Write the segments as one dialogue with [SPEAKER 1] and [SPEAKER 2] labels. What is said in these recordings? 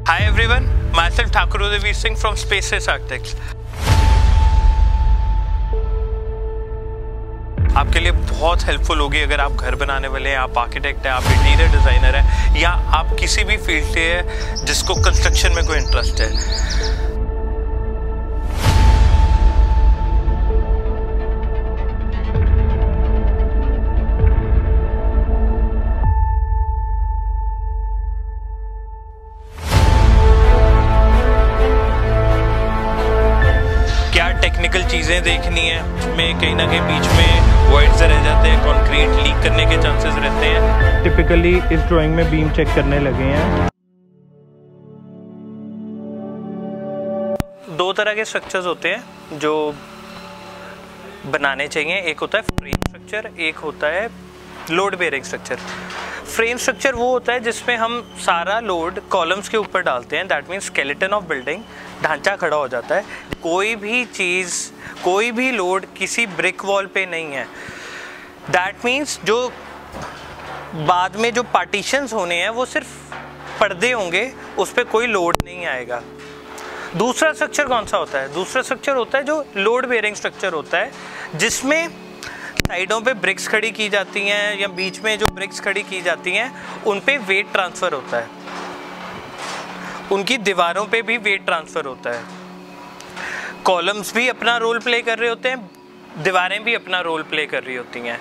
[SPEAKER 1] Hi everyone, myself Thakur Udavir Singh from Spaces Architects. आपके लिए बहुत हेल्पफुल होगी अगर आप घर बनाने वाले हैं, आप आर्किटेक्ट हैं, आप इंटीरियर डिज़ाइनर हैं या आप किसी भी फील्ड से हैं जिसको कंस्ट्रक्शन में कोई इंटरेस्ट है। टेक्निकल चीज़ें देखनी है में कहीं ना कहीं बीच में वॉइड से रह जाते हैं, कंक्रीट लीक करने के चांसेस रहते हैं। टिपिकली इस ड्राइंग में बीम चेक करने लगे हैं। दो तरह के स्ट्रक्चर्स होते हैं जो बनाने चाहिए, एक होता है फ्रेम स्ट्रक्चर, एक होता है load bearing structure. Frame structure वो होता है जिसमें हम सारा लोड कॉलम्स के ऊपर डालते हैं, that means skeleton of building, ढांचा खड़ा हो जाता है। कोई भी चीज़, कोई भी लोड किसी ब्रिक वॉल पे नहीं है। दैट मीन्स जो बाद में जो पार्टीशंस होने हैं वो सिर्फ पर्दे होंगे, उस पर कोई लोड नहीं आएगा। दूसरा स्ट्रक्चर कौन सा होता है? दूसरा स्ट्रक्चर होता है जो लोड बेयरिंग स्ट्रक्चर होता है, जिसमें साइडों पे ब्रिक्स खड़ी की जाती हैं या बीच में जो ब्रिक्स खड़ी की जाती हैं उन पे वेट ट्रांसफ़र होता है, उनकी दीवारों पे भी वेट ट्रांसफ़र होता है। कॉलम्स भी अपना रोल प्ले कर रहे होते हैं, दीवारें भी अपना रोल प्ले कर रही होती हैं।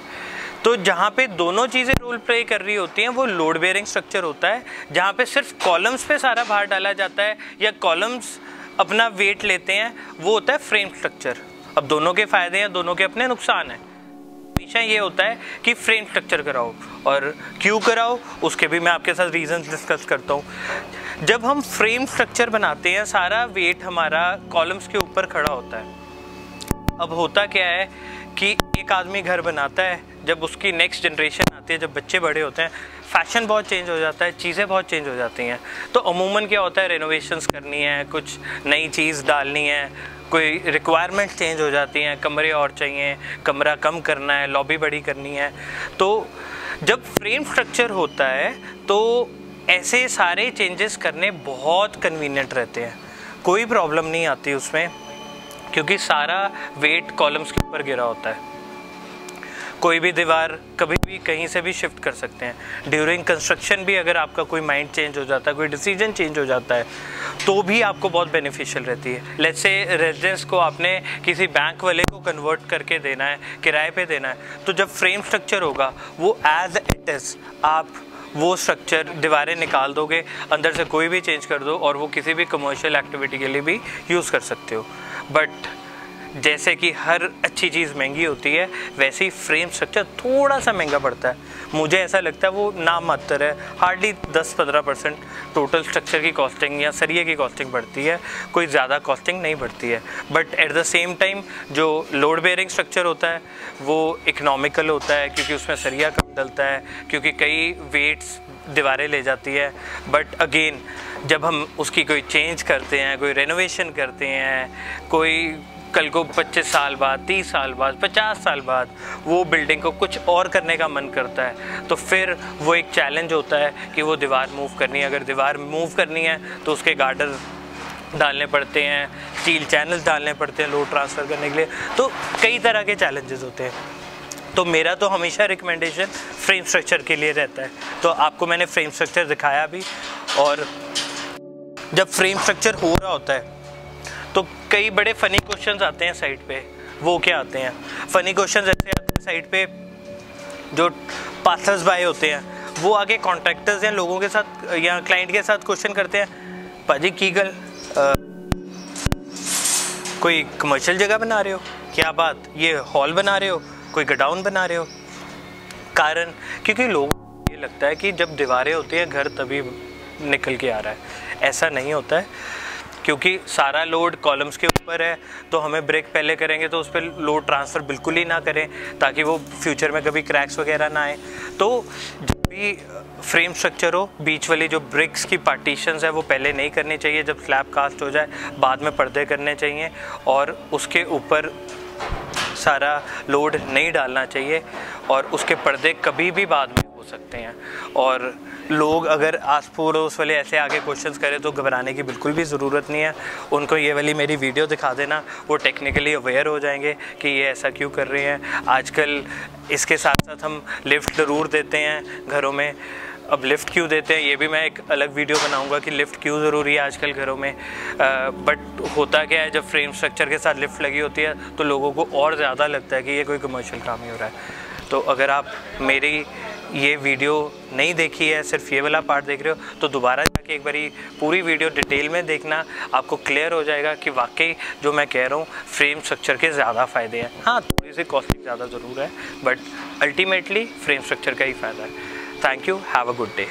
[SPEAKER 1] तो जहाँ पे दोनों चीज़ें रोल प्ले कर रही होती हैं वो लोड बेयरिंग स्ट्रक्चर होता है। जहाँ पे सिर्फ कॉलम्स पे सारा भार डाला जाता है या कॉलम्स अपना वेट लेते हैं वो होता है फ्रेम स्ट्रक्चर। अब दोनों के फ़ायदे हैं, दोनों के अपने नुकसान हैं। हमेशा ये होता है कि फ्रेम स्ट्रक्चर कराओ, और क्यों कराओ उसके भी मैं आपके साथ रीजंस डिस्कस करता हूँ। जब हम फ्रेम स्ट्रक्चर बनाते हैं सारा वेट हमारा कॉलम्स के ऊपर खड़ा होता है। अब होता क्या है कि एक आदमी घर बनाता है, जब उसकी नेक्स्ट जनरेशन आती है, जब बच्चे बड़े होते हैं, फैशन बहुत चेंज हो जाता है, चीज़ें बहुत चेंज हो जाती हैं। तो अमूमन क्या होता है, रेनोवेशंस करनी है, कुछ नई चीज़ डालनी है, कोई रिक्वायरमेंट चेंज हो जाती हैं, कमरे और चाहिए, कमरा कम करना है, लॉबी बड़ी करनी है। तो जब फ्रेम स्ट्रक्चर होता है तो ऐसे सारे चेंजेस करने बहुत कन्वीनियंट रहते हैं, कोई प्रॉब्लम नहीं आती उसमें, क्योंकि सारा वेट कॉलम्स के ऊपर गिरा होता है। कोई भी दीवार कभी भी कहीं से भी शिफ्ट कर सकते हैं। ड्यूरिंग कंस्ट्रक्शन भी अगर आपका कोई माइंड चेंज हो जाता है, कोई डिसीजन चेंज हो जाता है, तो भी आपको बहुत बेनिफिशियल रहती है। लेट्स से रेजिडेंस को आपने किसी बैंक वाले को कन्वर्ट करके देना है, किराए पे देना है, तो जब फ्रेम स्ट्रक्चर होगा वो एज इट इज़ आप वो स्ट्रक्चर दीवारें निकाल दोगे, अंदर से कोई भी चेंज कर दो और वो किसी भी कमर्शियल एक्टिविटी के लिए भी यूज़ कर सकते हो। बट जैसे कि हर अच्छी चीज़ महंगी होती है, वैसे ही फ्रेम स्ट्रक्चर थोड़ा सा महंगा पड़ता है। मुझे ऐसा लगता है वो नाम मात्र है, हार्डली 10-15% टोटल स्ट्रक्चर की कॉस्टिंग या सरिये की कॉस्टिंग बढ़ती है, कोई ज़्यादा कॉस्टिंग नहीं बढ़ती है। But at the same time जो लोड बेयरिंग स्ट्रक्चर होता है वो इकनॉमिकल होता है, क्योंकि उसमें सरिया कम डलता है, क्योंकि कई वेट्स दीवारें ले जाती है। बट अगेन जब हम उसकी कोई चेंज करते हैं, कोई रेनोवेशन करते हैं, कोई कल को 25 साल बाद, 30 साल बाद, 50 साल बाद वो बिल्डिंग को कुछ और करने का मन करता है, तो फिर वो एक चैलेंज होता है कि वो दीवार मूव करनी है। अगर दीवार मूव करनी है तो उसके गार्डर डालने पड़ते हैं, स्टील चैनल्स डालने पड़ते हैं लोड ट्रांसफ़र करने के लिए, तो कई तरह के चैलेंजेस होते हैं। तो मेरा तो हमेशा रिकमेंडेशन फ्रेम स्ट्रक्चर के लिए रहता है। तो आपको मैंने फ्रेम स्ट्रक्चर दिखाया भी, और जब फ्रेम स्ट्रक्चर हो रहा होता है तो कई बड़े फ़नी क्वेश्चंस आते हैं साइड पे। वो क्या आते हैं? फ़नी क्वेश्चंस ऐसे आते हैं साइड पे, जो पासर्स बाय होते हैं वो आगे कॉन्ट्रैक्टर्स या लोगों के साथ या क्लाइंट के साथ क्वेश्चन करते हैं, पाजी की गल कोई कमर्शियल जगह बना रहे हो? क्या बात, ये हॉल बना रहे हो? कोई गोडाउन बना रहे हो? कारण क्योंकि लोगों को ये लगता है कि जब दीवारें होती हैं घर तभी निकल के आ रहा है। ऐसा नहीं होता है, क्योंकि सारा लोड कॉलम्स के ऊपर है, तो हमें ब्रेक पहले करेंगे तो उस पर लोड ट्रांसफ़र बिल्कुल ही ना करें, ताकि वो फ्यूचर में कभी क्रैक्स वगैरह ना आए। तो जब भी फ्रेम स्ट्रक्चर हो, बीच वाली जो ब्रिक्स की पार्टीशंस है वो पहले नहीं करनी चाहिए। जब स्लैब कास्ट हो जाए बाद में पर्दे करने चाहिए, और उसके ऊपर सारा लोड नहीं डालना चाहिए और उसके पर्दे कभी भी बाद में हो सकते हैं। और लोग अगर आस पड़ोस वाले ऐसे आगे क्वेश्चंस करें तो घबराने की बिल्कुल भी ज़रूरत नहीं है। उनको ये वाली मेरी वीडियो दिखा देना, वो टेक्निकली अवेयर हो जाएंगे कि ये ऐसा क्यों कर रहे हैं। आजकल इसके साथ साथ हम लिफ्ट ज़रूर देते हैं घरों में। अब लिफ्ट क्यों देते हैं ये भी मैं एक अलग वीडियो बनाऊंगा कि लिफ्ट क्यों ज़रूरी है आजकल घरों में। बट होता क्या है, जब फ्रेम स्ट्रक्चर के साथ लिफ्ट लगी होती है तो लोगों को और ज़्यादा लगता है कि ये कोई कमर्शियल काम ही हो रहा है। तो अगर आप मेरी ये वीडियो नहीं देखी है, सिर्फ ये वाला पार्ट देख रहे हो, तो दोबारा जाके एक बारी पूरी वीडियो डिटेल में देखना, आपको क्लियर हो जाएगा कि वाकई जो मैं कह रहा हूँ फ्रेम स्ट्रक्चर के ज़्यादा फ़ायदे हैं। हाँ, थोड़ी सी कॉस्टिंग ज़्यादा ज़रूर है, बट अल्टीमेटली फ्रेम स्ट्रक्चर का ही फ़ायदा है। Thank you, have a good day.